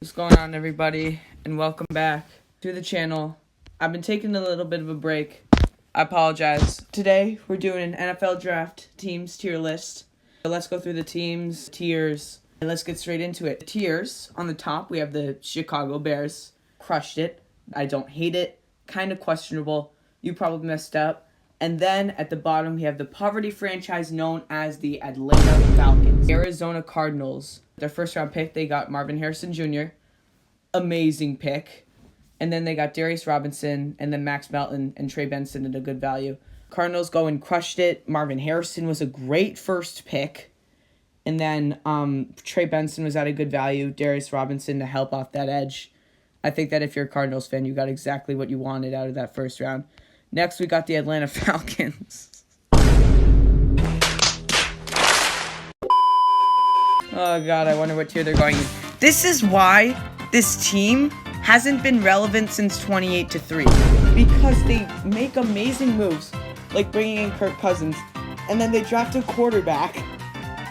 What's going on, everybody, and welcome back to the channel. I've been taking a little bit of a break. I apologize. Today, we're doing an NFL draft teams tier list. So let's go through the teams, tiers, and let's get straight into it. Tiers, on the top, we have the Chicago Bears. Crushed it. I don't hate it. Kind of questionable. You probably messed up. And then, at the bottom, we have the poverty franchise known as the Atlanta Falcons. Arizona Cardinals. Their first round pick, they got Marvin Harrison Jr., amazing pick. And then they got Darius Robinson and then Max Melton and Trey Benson at a good value. Cardinals go and crushed it. Marvin Harrison was a great first pick. And then Trey Benson was at a good value. Darius Robinson to help off that edge. I think that if you're a Cardinals fan, you got exactly what you wanted out of that first round. Next, we got the Atlanta Falcons. Oh, God, I wonder what tier they're going in. This is why this team hasn't been relevant since 28-3. Because they make amazing moves, like bringing in Kirk Cousins, and then they draft a quarterback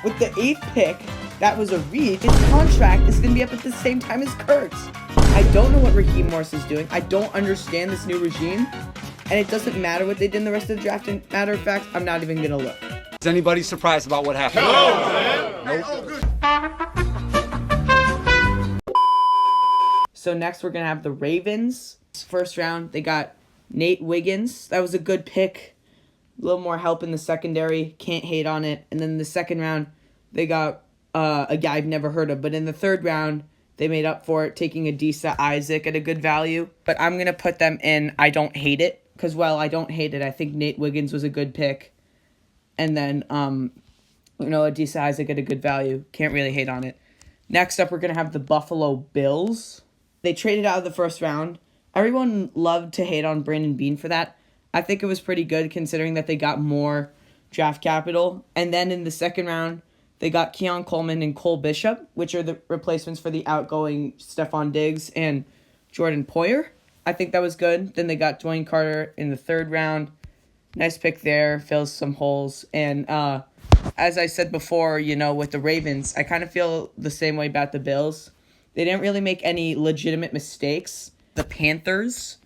with the 8th pick. That was a reach. His contract is going to be up at the same time as Kirk's. I don't know what Raheem Morris is doing. I don't understand this new regime. And it doesn't matter what they did in the rest of the draft. And matter of fact, I'm not even going to look. Is anybody surprised about what happened? No. So next we're going to have the Ravens. First round, they got Nate Wiggins. That was a good pick. A little more help in the secondary. Can't hate on it. And then in the second round, they got a guy I've never heard of. But in the third round, they made up for it, taking Adisa Isaac at a good value. But I'm going to put them in I don't hate it. Because, well, I don't hate it. I think Nate Wiggins was a good pick. And then, Adisa Isaac at a good value. Can't really hate on it. Next up, we're going to have the Buffalo Bills. They traded out of the first round. Everyone loved to hate on Brandon Beane for that. I think it was pretty good considering that they got more draft capital. And then in the second round, they got Keon Coleman and Cole Bishop, which are the replacements for the outgoing Stephon Diggs and Jordan Poyer. I think that was good. Then they got Dwayne Carter in the third round. Nice pick there. Fills some holes. And as I said before, with the Ravens, I kind of feel the same way about the Bills. They didn't really make any legitimate mistakes. The Panthers,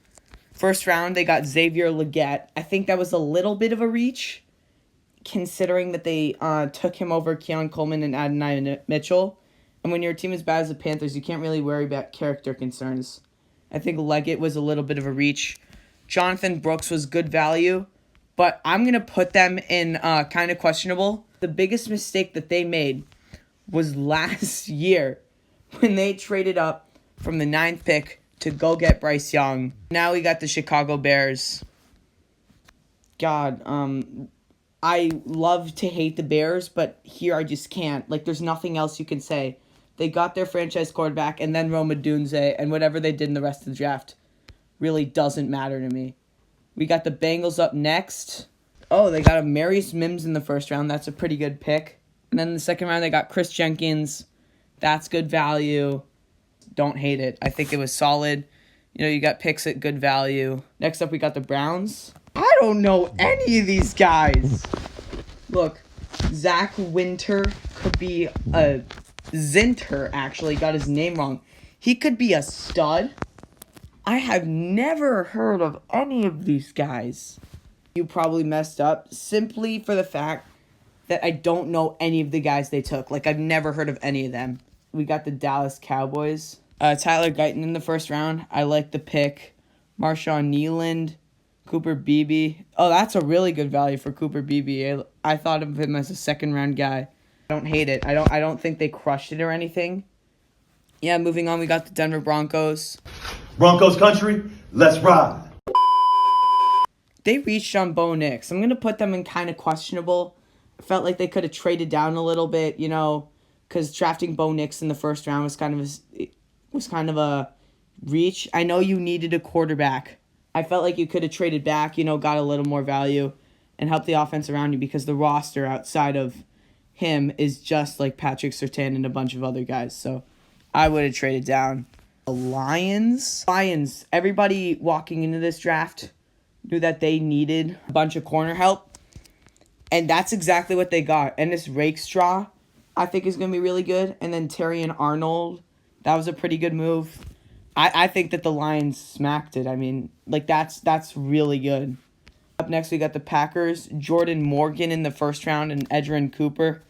first round, they got Xavier Legette. I think that was a little bit of a reach, considering that they took him over Keon Coleman and Adonai Mitchell. And when your team is bad as the Panthers, you can't really worry about character concerns. I think Leggett was a little bit of a reach. Jonathan Brooks was good value, but I'm going to put them in kind of questionable. The biggest mistake that they made was last year when they traded up from the 9th pick to go get Bryce Young. Now we got the Chicago Bears. God, I love to hate the Bears, but here I just can't. There's nothing else you can say. They got their franchise quarterback and then Rome Odunze, and whatever they did in the rest of the draft really doesn't matter to me. We got the Bengals up next. Oh, they got a Marius Mims in the first round. That's a pretty good pick. And then in the second round, they got Chris Jenkins. That's good value. Don't hate it. I think it was solid. You got picks at good value. Next up, we got the Browns. I don't know any of these guys. Look, Zach Winter could be a... Zinter, actually, got his name wrong. He could be a stud. I have never heard of any of these guys. You probably messed up simply for the fact that I don't know any of the guys they took. I've never heard of any of them. We got the Dallas Cowboys. Tyler Guyton in the first round. I like the pick. Marshawn Nealand. Cooper Beebe. Oh, that's a really good value for Cooper Beebe. I thought of him as a second-round guy. I don't hate it. I don't think they crushed it or anything. Yeah, moving on, we got the Denver Broncos. Broncos country, let's ride. They reached on Bo Nix. I'm going to put them in kind of questionable. I felt like they could have traded down a little bit, because drafting Bo Nix in the first round was kind of a reach. I know you needed a quarterback. I felt like you could have traded back, got a little more value and helped the offense around you because the roster outside of him is just like Patrick Surtain and a bunch of other guys. So I would have traded down. The Lions, everybody walking into this draft knew that they needed a bunch of corner help. And that's exactly what they got. And this Rakestraw, I think, is going to be really good. And then Terrion Arnold, That was a pretty good move. I think that the Lions smacked it. I mean, like, that's really good. Up next, we got the Packers. Jordan Morgan in the first round and Edgerrin Cooper.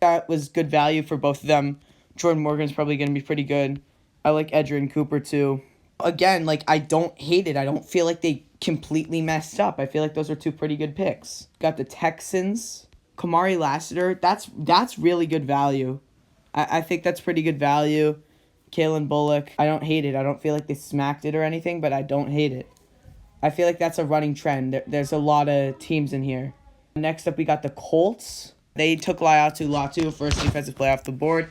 That was good value for both of them. Jordan Morgan's probably going to be pretty good. I like Edgerrin Cooper, too. Again, like, I don't hate it. I don't feel like they completely messed up. I feel like those are two pretty good picks. Got the Texans. Kamari Lassiter. That's really good value. I think that's pretty good value. Kalen Bullock. I don't hate it. I don't feel like they smacked it or anything, but I don't hate it. I feel like that's a running trend. There's a lot of teams in here. Next up, we got the Colts. They took Latu, first defensive player off the board.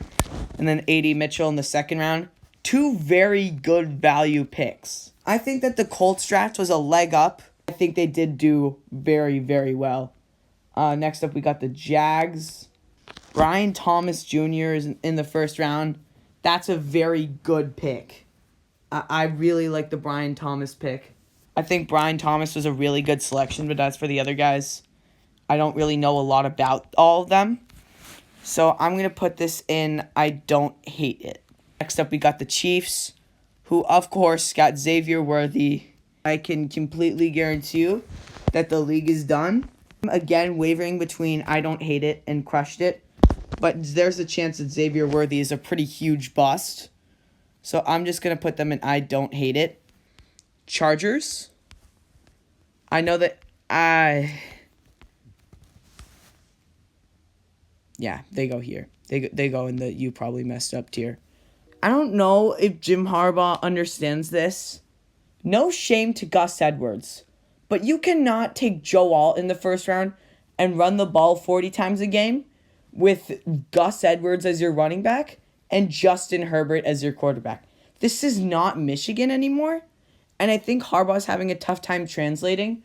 And then A.D. Mitchell in the second round. Two very good value picks. I think that the Colts draft was a leg up. I think they did do very, very well. Next up, we got the Jags. Brian Thomas Jr. is in the first round. That's a very good pick. I really like the Brian Thomas pick. I think Brian Thomas was a really good selection, but as for the other guys, I don't really know a lot about all of them. So I'm going to put this in I don't hate it. Next up, we got the Chiefs, who, of course, got Xavier Worthy. I can completely guarantee you that the league is done. Again, wavering between I don't hate it and crushed it. But there's a chance that Xavier Worthy is a pretty huge bust. So I'm just going to put them in I don't hate it. Chargers. I know that yeah, they go here. They go in the you probably messed up tier. I don't know if Jim Harbaugh understands this. No shame to Gus Edwards. But you cannot take Joe Alt in the first round and run the ball 40 times a game with Gus Edwards as your running back and Justin Herbert as your quarterback. This is not Michigan anymore. And I think Harbaugh's having a tough time translating.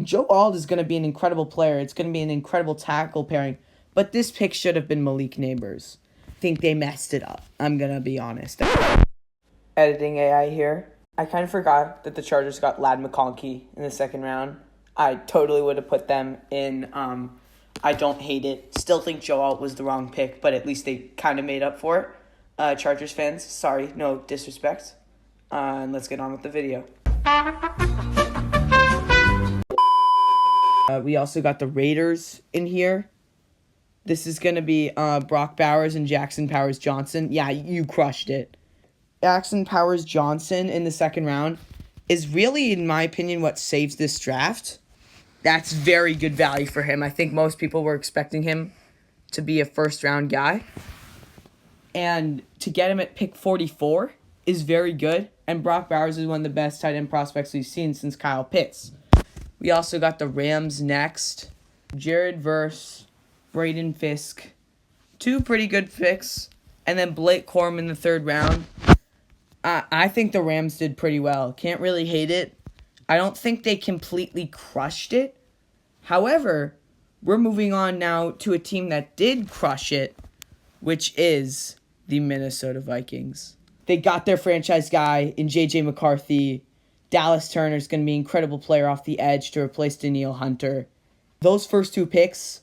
Joe Alt is going to be an incredible player. It's going to be an incredible tackle pairing. But this pick should have been Malik Neighbors. I think they messed it up. I'm going to be honest. Editing AI here. I kind of forgot that the Chargers got Ladd McConkey in the second round. I totally would have put them in I don't hate it. Still think Joe Alt was the wrong pick, but at least they kind of made up for it. Chargers fans, sorry, no disrespect. And let's get on with the video. We also got the Raiders in here. This is going to be Brock Bowers and Jackson Powers-Johnson. Yeah, you crushed it. Jackson Powers-Johnson in the second round is really, in my opinion, what saves this draft. That's very good value for him. I think most people were expecting him to be a first-round guy. And to get him at pick 44 is very good. And Brock Bowers is one of the best tight end prospects we've seen since Kyle Pitts. We also got the Rams next. Jared Verse, Braden Fisk. Two pretty good picks. And then Blake Corum in the third round. I think the Rams did pretty well. Can't really hate it. I don't think they completely crushed it. However, we're moving on now to a team that did crush it, which is the Minnesota Vikings. They got their franchise guy in J.J. McCarthy. Dallas Turner's going to be an incredible player off the edge to replace Danielle Hunter. Those first two picks,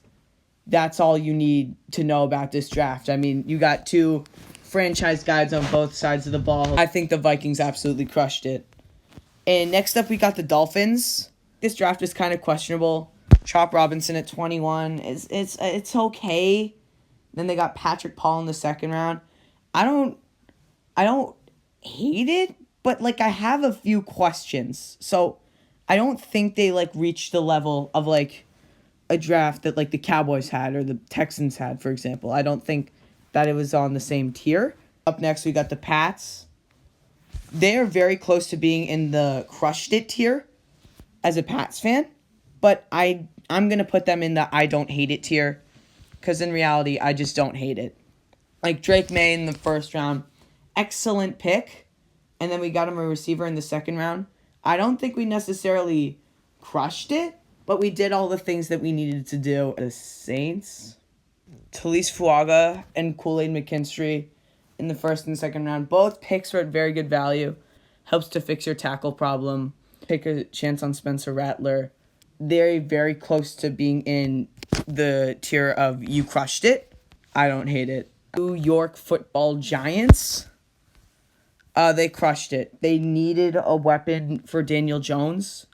that's all you need to know about this draft. I mean, you got two franchise guys on both sides of the ball. I think the Vikings absolutely crushed it. And next up, we got the Dolphins. This draft is kind of questionable. Chop Robinson at 21 it's okay. Then they got Patrick Paul in the second round. I don't hate it, but like I have a few questions. So I don't think they like reached the level of like a draft that like the Cowboys had or the Texans had, for example. I don't think that it was on the same tier. Up next, we got the Pats. They are very close to being in the crushed it tier as a Pats fan, but I'm going to put them in the I don't hate it tier because in reality, I just don't hate it. Like Drake May in the first round, excellent pick, and then we got him a receiver in the second round. I don't think we necessarily crushed it, but we did all the things that we needed to do. The Saints, Talise Fuaga and Kool-Aid McKinstry in the first and second round. Both picks were at very good value. Helps to fix your tackle problem. Take a chance on Spencer Rattler. They're very close to being in the tier of you crushed it. I don't hate it. New York Football Giants. They crushed it. They needed a weapon for Daniel Jones.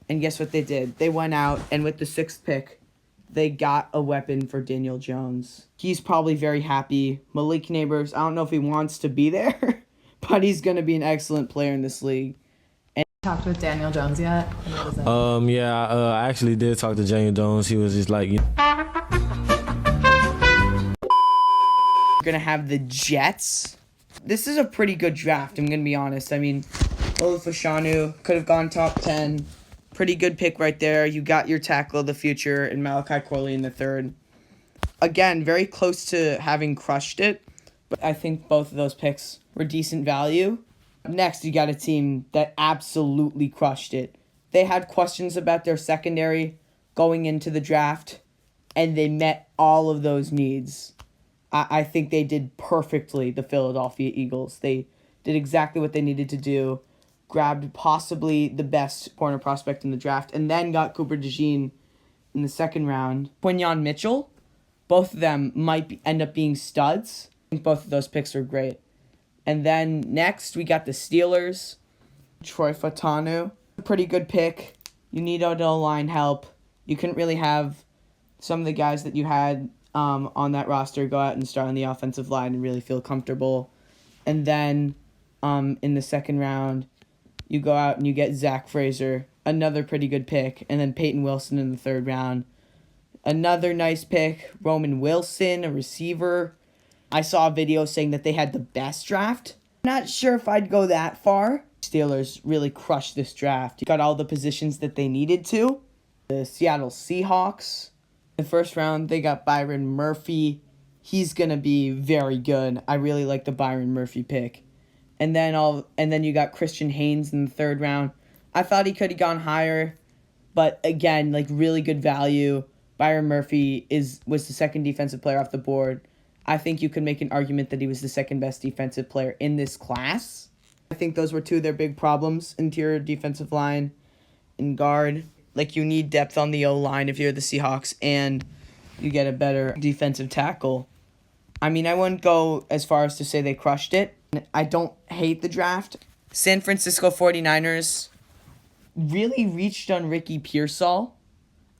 And guess what they did? They went out, and with the 6th pick, they got a weapon for Daniel Jones. He's probably very happy. Malik Neighbors, I don't know if he wants to be there, but he's going to be an excellent player in this league. Talked with Daniel Jones yet? Yeah, I actually did talk to Daniel Jones. He was just like, We're going to have the Jets. This is a pretty good draft, I'm going to be honest. I mean, Olufashanu could have gone top 10. Pretty good pick right there. You got your tackle of the future in Malachi Corley in the 3rd. Again, very close to having crushed it, but I think both of those picks were decent value. Next, you got a team that absolutely crushed it. They had questions about their secondary going into the draft, and they met all of those needs. I think they did perfectly, the Philadelphia Eagles. They did exactly what they needed to do. Grabbed possibly the best corner prospect in the draft, and then got Cooper DeJean in the 2nd round. Quinyon Mitchell, both of them might end up being studs. I think both of those picks are great. And then next, we got the Steelers. Troy Fatanu, a pretty good pick. You need O-line help. You couldn't really have some of the guys that you had on that roster go out and start on the offensive line and really feel comfortable. And then in the 2nd round, you go out and you get Zach Fraser, another pretty good pick, and then Peyton Wilson in the 3rd round. Another nice pick, Roman Wilson, a receiver. I saw a video saying that they had the best draft. Not sure if I'd go that far. Steelers really crushed this draft. You got all the positions that they needed to. The Seattle Seahawks. In the 1st round, they got Byron Murphy. He's going to be very good. I really like the Byron Murphy pick. And then you got Christian Haynes in the 3rd round. I thought he could have gone higher, but again, like really good value. Byron Murphy was the 2nd defensive player off the board. I think you could make an argument that he was the 2nd best defensive player in this class. I think those were 2 of their big problems: interior defensive line and guard. Like, you need depth on the O-line if you're the Seahawks, and you get a better defensive tackle. I mean, I wouldn't go as far as to say they crushed it. I don't hate the draft. San Francisco 49ers really reached on Ricky Pearsall.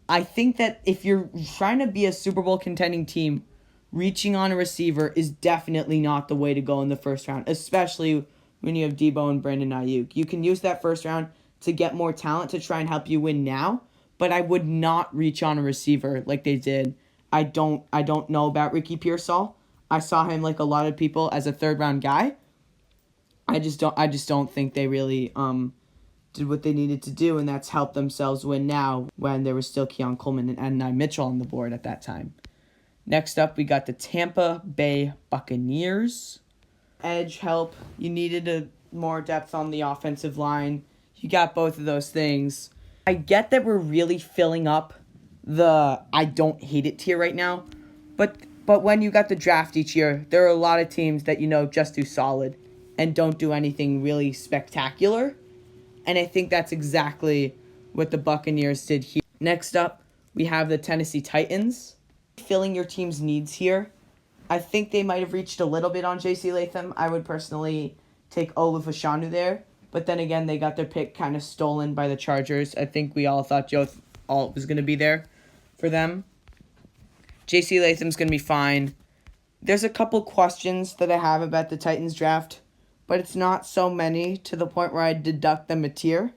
I think that if you're trying to be a Super Bowl contending team, reaching on a receiver is definitely not the way to go in the 1st round, especially when you have Debo and Brandon Ayuk. You can use that 1st round to get more talent to try and help you win now, but I would not reach on a receiver like they did. I don't know about Ricky Pearsall. I saw him, like a lot of people, as a 3rd round guy. I just don't think they really did what they needed to do, and that's helped themselves win now when there was still Keon Coleman and Adonai Mitchell on the board at that time. Next up, we got the Tampa Bay Buccaneers. Edge help. You needed more depth on the offensive line. You got both of those things. I get that we're really filling up the I don't hate it tier right now, but when you got the draft each year, there are a lot of teams that just do solid and don't do anything really spectacular. And I think that's exactly what the Buccaneers did here. Next up, we have the Tennessee Titans. Filling your team's needs here. I think they might have reached a little bit on J.C. Latham. I would personally take Olufashanu there. But then again, they got their pick kind of stolen by the Chargers. I think we all thought Joe Alt was going to be there for them. J.C. Latham's going to be fine. There's a couple questions that I have about the Titans draft, but it's not so many to the point where I deduct them a tier.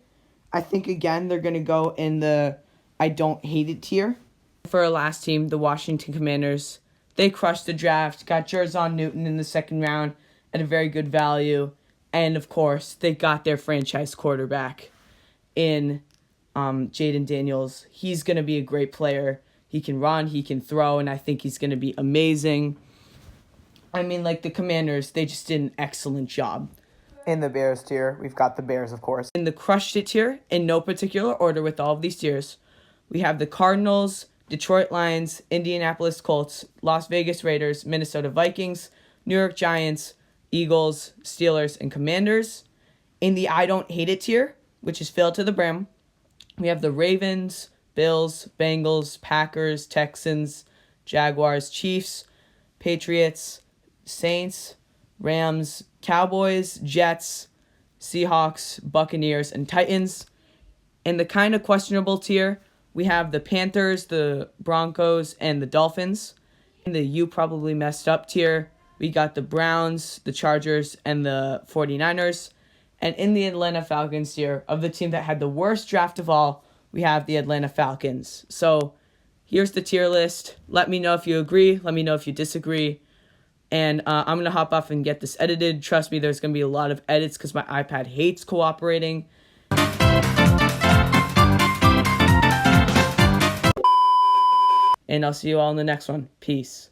I think, again, they're going to go in the I don't hate it tier. For our last team, the Washington Commanders, they crushed the draft, got Jerzon Newton in the 2nd round at a very good value, and, of course, they got their franchise quarterback in Jaden Daniels. He's going to be a great player. He can run, he can throw, and I think he's going to be amazing. I mean, like the Commanders, they just did an excellent job. In the Bears tier, we've got the Bears, of course. In the crushed it tier, in no particular order with all of these tiers, we have the Cardinals, Detroit Lions, Indianapolis Colts, Las Vegas Raiders, Minnesota Vikings, New York Giants, Eagles, Steelers, and Commanders. In the I don't hate it tier, which is filled to the brim, we have the Ravens, Bills, Bengals, Packers, Texans, Jaguars, Chiefs, Patriots, Saints, Rams, Cowboys, Jets, Seahawks, Buccaneers, and Titans. In the kind of questionable tier, we have the Panthers, the Broncos, and the Dolphins. In the you probably messed up tier, we got the Browns, the Chargers, and the 49ers. And in the Atlanta Falcons tier, of the team that had the worst draft of all, we have the Atlanta Falcons. So here's the tier list. Let me know if you agree. Let me know if you disagree. And I'm going to hop off and get this edited. Trust me, there's going to be a lot of edits because my iPad hates cooperating. And I'll see you all in the next one. Peace.